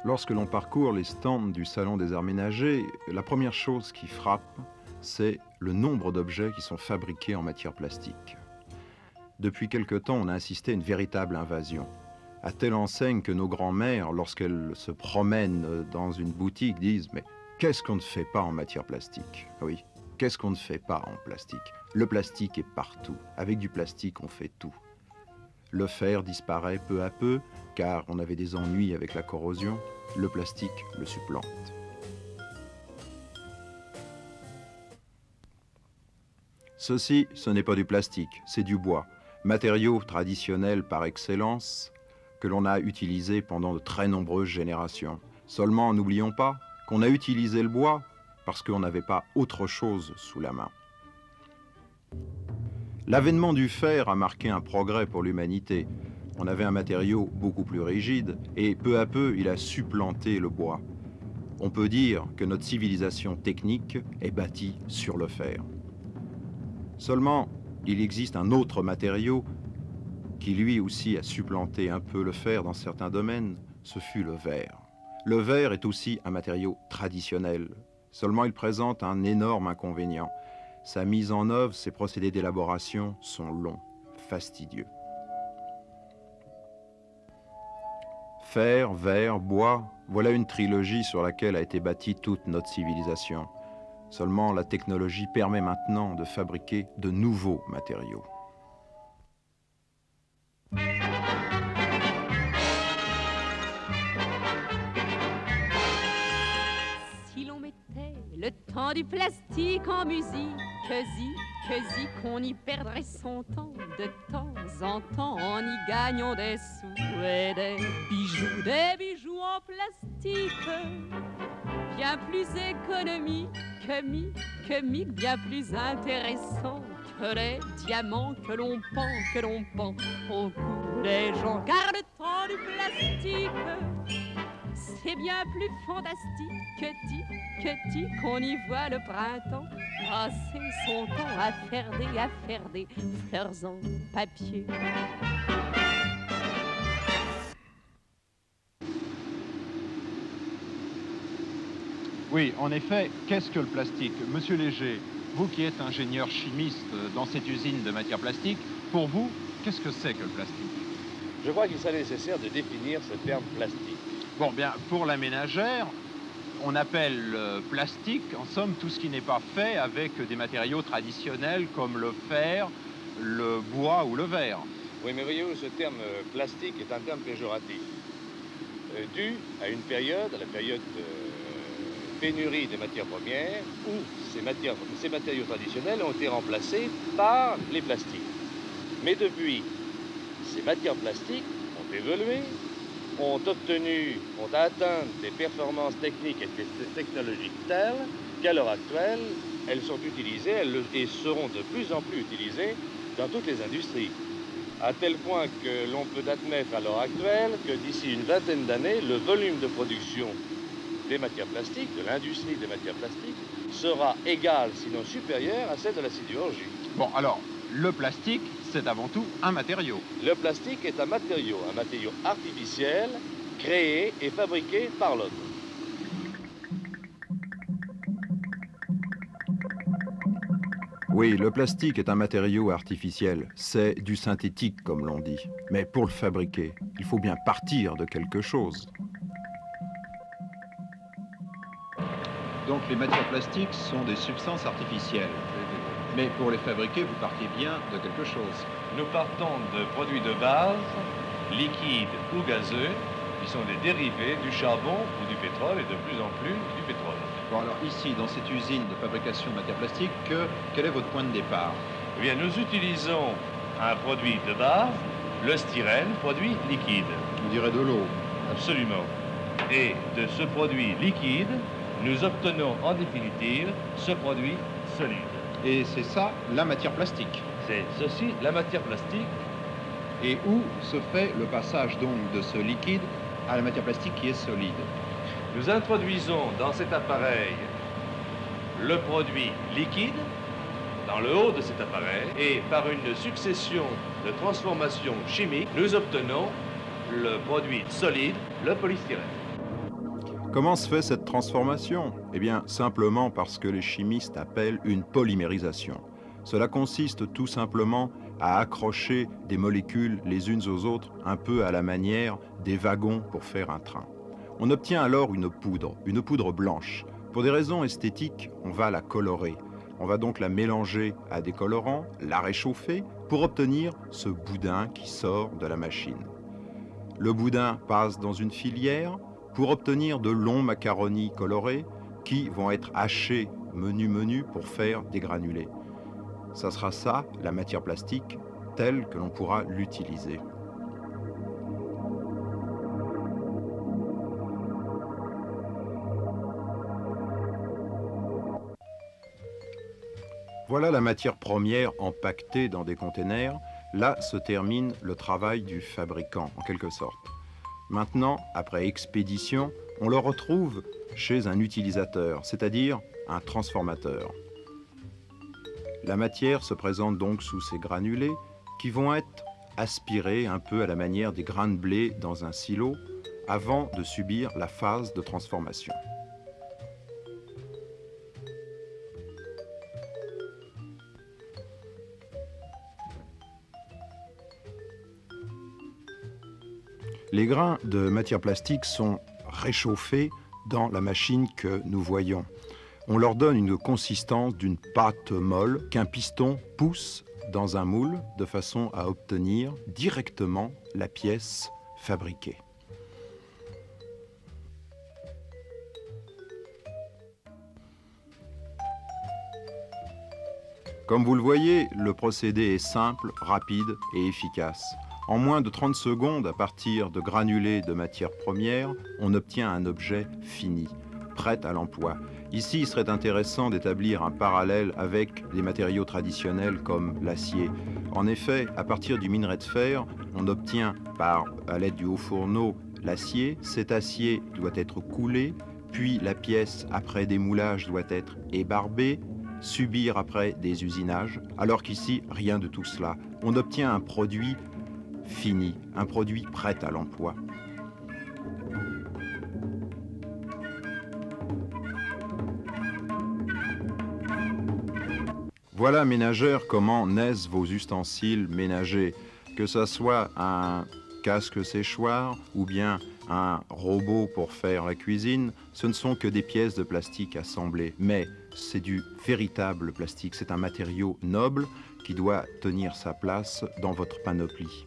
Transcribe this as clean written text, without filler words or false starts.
Lorsque l'on parcourt les stands du Salon des Arts Ménagers, la première chose qui frappe, c'est le nombre d'objets qui sont fabriqués en matière plastique. Depuis quelque temps, on a assisté à une véritable invasion, à telle enseigne que nos grands-mères, lorsqu'elles se promènent dans une boutique, disent « Mais qu'est-ce qu'on ne fait pas en matière plastique ?» Oui, qu'est-ce qu'on ne fait pas en plastique? Le plastique est partout. Avec du plastique, on fait tout. Le fer disparaît peu à peu, car on avait des ennuis avec la corrosion. Le plastique le supplante. Ceci, ce n'est pas du plastique, c'est du bois, matériau traditionnel par excellence que l'on a utilisé pendant de très nombreuses générations. Seulement, n'oublions pas qu'on a utilisé le bois parce qu'on n'avait pas autre chose sous la main. L'avènement du fer a marqué un progrès pour l'humanité. On avait un matériau beaucoup plus rigide et peu à peu, il a supplanté le bois. On peut dire que notre civilisation technique est bâtie sur le fer. Seulement, il existe un autre matériau qui lui aussi a supplanté un peu le fer dans certains domaines, ce fut le verre. Le verre est aussi un matériau traditionnel, seulement il présente un énorme inconvénient. Sa mise en œuvre, ses procédés d'élaboration sont longs, fastidieux. Fer, verre, bois, voilà une trilogie sur laquelle a été bâtie toute notre civilisation. Seulement, la technologie permet maintenant de fabriquer de nouveaux matériaux. Si l'on mettait le temps du plastique en musique, zi, qu'on y perdrait son temps de temps en temps en y gagnant des sous et des bijoux en plastique, bien plus économique, bien plus intéressant que les diamants que l'on pend au cou des gens. Car le temps du plastique, c'est bien plus fantastique que dit qu'on y voit le printemps passer son temps à faire des fleurs en papier. Oui, en effet, qu'est-ce que le plastique? Monsieur Léger, vous qui êtes ingénieur chimiste dans cette usine de matière plastique, pour vous, qu'est-ce que c'est que le plastique? Je crois qu'il serait nécessaire de définir ce terme plastique. Bon, bien, pour la ménagère, on appelle plastique, en somme, tout ce qui n'est pas fait avec des matériaux traditionnels comme le fer, le bois ou le verre. Oui, mais voyez-vous, ce terme plastique est un terme péjoratif, dû à une période, à la période pénurie des matières premières, où ces matériaux traditionnels ont été remplacés par les plastiques. Mais depuis, ces matières plastiques ont évolué, ont atteint des performances techniques et technologiques telles qu'à l'heure actuelle, elles sont utilisées et seront de plus en plus utilisées dans toutes les industries. À tel point que l'on peut admettre à l'heure actuelle que d'ici une vingtaine d'années, le volume de production des matières plastiques, de l'industrie des matières plastiques, sera égal, sinon supérieur, à celle de la sidérurgie. Bon, alors, le plastique, c'est avant tout un matériau. Le plastique est un matériau artificiel, créé et fabriqué par l'homme. Oui, le plastique est un matériau artificiel, c'est du synthétique comme l'on dit. Mais pour le fabriquer, il faut bien partir de quelque chose. Donc les matières plastiques sont des substances artificielles. Mais pour les fabriquer, vous partez bien de quelque chose. Nous partons de produits de base, liquides ou gazeux, qui sont des dérivés du charbon ou du pétrole et de plus en plus du pétrole. Bon, alors ici, dans cette usine de fabrication de matières plastiques, quel est votre point de départ? Eh bien, nous utilisons un produit de base, le styrène, produit liquide. On dirait de l'eau. Absolument. Et de ce produit liquide, nous obtenons en définitive ce produit solide. Et c'est ça, la matière plastique. C'est ceci, la matière plastique. Et où se fait le passage donc de ce liquide à la matière plastique qui est solide? Nous introduisons dans cet appareil le produit liquide dans le haut de cet appareil et par une succession de transformations chimiques, nous obtenons le produit solide, le polystyrène. Comment se fait cette transformation? Eh bien, simplement parce que les chimistes appellent une polymérisation. Cela consiste tout simplement à accrocher des molécules les unes aux autres, un peu à la manière des wagons pour faire un train. On obtient alors une poudre blanche. Pour des raisons esthétiques, on va la colorer. On va donc la mélanger à des colorants, la réchauffer pour obtenir ce boudin qui sort de la machine. Le boudin passe dans une filière pour obtenir de longs macaronis colorés qui vont être hachés menu pour faire des granulés. Ça sera ça, la matière plastique, telle que l'on pourra l'utiliser. Voilà la matière première empaquetée dans des containers. Là se termine le travail du fabricant, en quelque sorte. Maintenant, après expédition, on le retrouve chez un utilisateur, c'est-à-dire un transformateur. La matière se présente donc sous ces granulés qui vont être aspirés un peu à la manière des grains de blé dans un silo avant de subir la phase de transformation. Les grains de matière plastique sont réchauffés dans la machine que nous voyons. On leur donne une consistance d'une pâte molle qu'un piston pousse dans un moule de façon à obtenir directement la pièce fabriquée. Comme vous le voyez, le procédé est simple, rapide et efficace. En moins de 30 secondes, à partir de granulés de matière première, on obtient un objet fini, prêt à l'emploi. Ici, il serait intéressant d'établir un parallèle avec des matériaux traditionnels comme l'acier. En effet, à partir du minerai de fer, on obtient à l'aide du haut fourneau l'acier. Cet acier doit être coulé, puis la pièce, après démoulage, doit être ébarbée, subir après des usinages, alors qu'ici, rien de tout cela. On obtient un produit fini, un produit prêt à l'emploi. Voilà, ménageurs, comment naissent vos ustensiles ménagers. Que ce soit un casque séchoir ou bien un robot pour faire la cuisine, ce ne sont que des pièces de plastique assemblées. Mais c'est du véritable plastique, c'est un matériau noble qui doit tenir sa place dans votre panoplie.